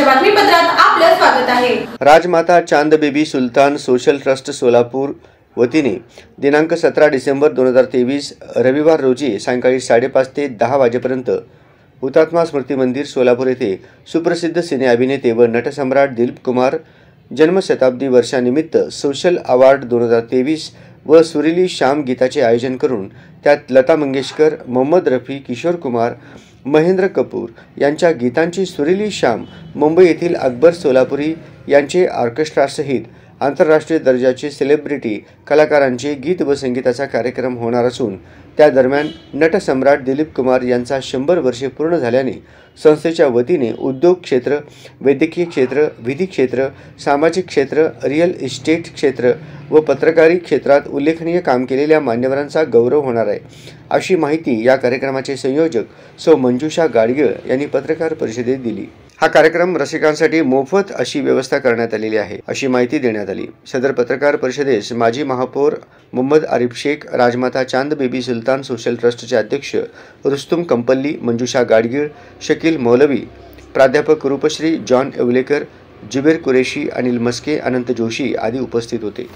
बातमीपत्रात आपलं स्वागत आहे। राजमाता चांद बेबी सुलतान सोशल ट्रस्ट सोलापूर वतीने दिनांक 17 डिसेंबर 2023 रविवार रोजी सायंकाळी 5:30 ते 10 वाजेपर्यंत हुतात्मा स्मृती मंदिर सोलापूर येथे सुप्रसिद्ध सिने अभिनेते व नटसम्राट दिलीप कुमार जन्मशताब्दी वर्षानिमित्त सोशल अवॉर्ड 2023 व सुरीली शाम गीताचे आयोजन करून त्यात लता मंगेशकर, मोहम्मद रफी, किशोर कुमार, महेंद्र कपूर यांच्या गीतांची सुरीली शाम मुंबई येथील अकबर सोलापुरी यांचे ऑर्केस्ट्रासहित आंतरराष्ट्रीय दर्जाचे सेलिब्रिटी कलाकारांचे गीत व संगीताचा कार्यक्रम होणार असून त्या दरम्यान नटसम्राट दिलीप कुमार यांचा 100 वर्षे पूर्ण झाल्याने संस्थेच्या वतीने उद्योग क्षेत्र, वैद्यकीय क्षेत्र, विधी क्षेत्र, सामाजिक क्षेत्र, रिअल इस्टेट क्षेत्र व पत्रकारी क्षेत्रात उल्लेखनीय काम केलेल्या मान्यवरांचा गौरव होणार आहे, अशी माहिती या कार्यक्रमाचे संयोजक सौ मंजुषा गाडगीळ यांनी पत्रकार परिषदेत दिली। हा कार्यक्रम रसिकांसाठी मोफत अशी व्यवस्था करण्यात आलेली आहे, अशी माहिती देण्यात आली। सदर पत्रकार परिषदेस माजी महापौर मोहम्मद आरिफ शेख, राजमाता चांद बेबी सुलतान सोशल ट्रस्टचे अध्यक्ष रुस्तुम कंपल्ली, मंजुषा गाडगीळ, शकील मौलवी, प्राध्यापक रूपश्री जॉन येवलेकर, जुबेर कुरेशी, अनिल मस्के, अनंत जोशी आदी उपस्थित होते।